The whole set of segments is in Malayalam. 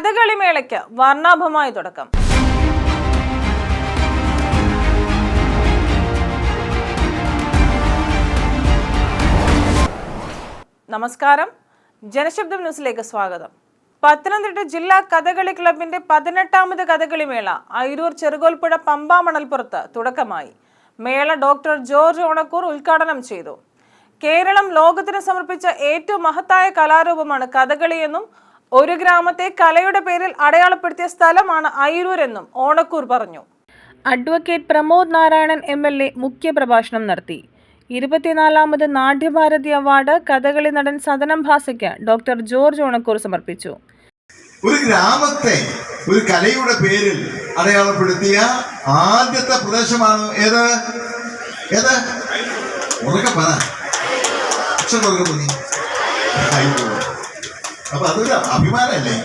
കഥകളി മേളയ്ക്ക് വർണ്ണാഭമായ തുടക്കം. നമസ്കാരം, ജനശബ്ദം ന്യൂസിലേക്ക് സ്വാഗതം. പത്തനംതിട്ട ജില്ലാ കഥകളി ക്ലബിന്റെ 18ാമത് കഥകളി മേള അയിരൂർ ചെറുകോൽപ്പുഴ പമ്പാ മണൽപ്പുറത്ത് തുടക്കമായി. മേള ഡോക്ടർ ജോർജ് ഓണക്കൂർ ഉദ്ഘാടനം ചെയ്തു. കേരളം ലോകത്തിന് സമർപ്പിച്ച ഏറ്റവും മഹത്തായ കലാരൂപമാണ് കഥകളിയെന്നും ഒരു ഗ്രാമത്തെ കലയുടെ പേരിൽ അടയാളപ്പെടുത്തിയ സ്ഥലമാണ് അയിരൂർ എന്നും ഓണക്കൂർ പറഞ്ഞു. അഡ്വക്കേറ്റ് പ്രമോദ് നാരായണൻ MLA മുഖ്യപ്രഭാഷണം നടത്തി. 24ാമത് നാട്യഭാരതി അവാർഡ് കഥകളി നടൻ സദനം ഭാസയ്ക്ക് ഡോക്ടർ ജോർജ് ഓണക്കൂർ സമർപ്പിച്ചു. ഒരു ഗ്രാമത്തെ ഒരു കലയുടെ പേരിൽ അടയാളപ്പെടുത്തിയ ആദ്യത്തെ പ്രദേശമാണ് ഏത്? ഉറക്കെ പറ. അപ്പൊ അതൊരു അഭിമാനമല്ലേ?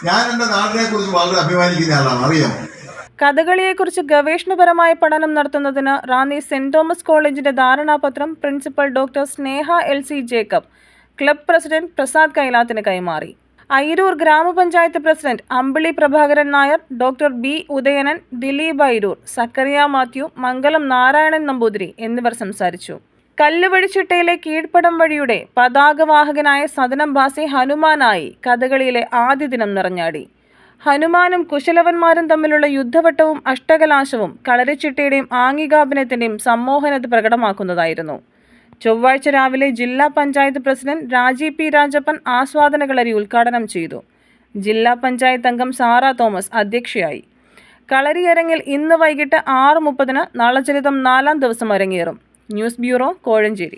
ഞാൻ എൻ്റെ നാടിനെ കുറിച്ച് വളരെ അഭിമാനിക്കുന്ന ആളാണ്, അറിയാം. കഥകളിയെക്കുറിച്ച് ഗവേഷണപരമായ പഠനം നടത്തുന്നതിന് റാന്നി സെന്റ് തോമസ് കോളേജിന്റെ ധാരണാപത്രം principal doctor Sneha LC Jacob club president Prasad കൈലാത്തിന് കൈമാറി. അയിരൂർ ഗ്രാമപഞ്ചായത്ത് president Ambili Prabhakaran Nair, doctor B Udayanan, Dileep Ayiroor, Zacharia Mathew, Mangalam Narayanan Namboothiri എന്നിവർ സംസാരിച്ചു. കല്ലുവഴിച്ചിട്ടയിലെ കീഴ്പ്പടം വഴിയുടെ പതാകവാഹകനായ സദനം ഭാസി ഹനുമാനായി കഥകളിയിലെ ആദ്യ ദിനം നിറഞ്ഞാടി. ഹനുമാനും കുശലവന്മാരും തമ്മിലുള്ള യുദ്ധവട്ടവും അഷ്ടകലാശവും കളരിച്ചിട്ടയുടെയും ആംഗികാഭിനയത്തിന്റെയും സമ്മോഹനത പ്രകടമാക്കുന്നതായിരുന്നു. ചൊവ്വാഴ്ച രാവിലെ ജില്ലാ പഞ്ചായത്ത് പ്രസിഡന്റ് രാജീവ് P രാജപ്പൻ ആസ്വാദന കളരി ഉദ്ഘാടനം ചെയ്തു. ജില്ലാ പഞ്ചായത്ത് അംഗം സാറ തോമസ് അധ്യക്ഷയായി. കളരിയരങ്ങിൽ ഇന്ന് വൈകിട്ട് 6:30 നളചരിതം 4ാം ദിവസം അരങ്ങേറും. News bureau, Kozhencherry.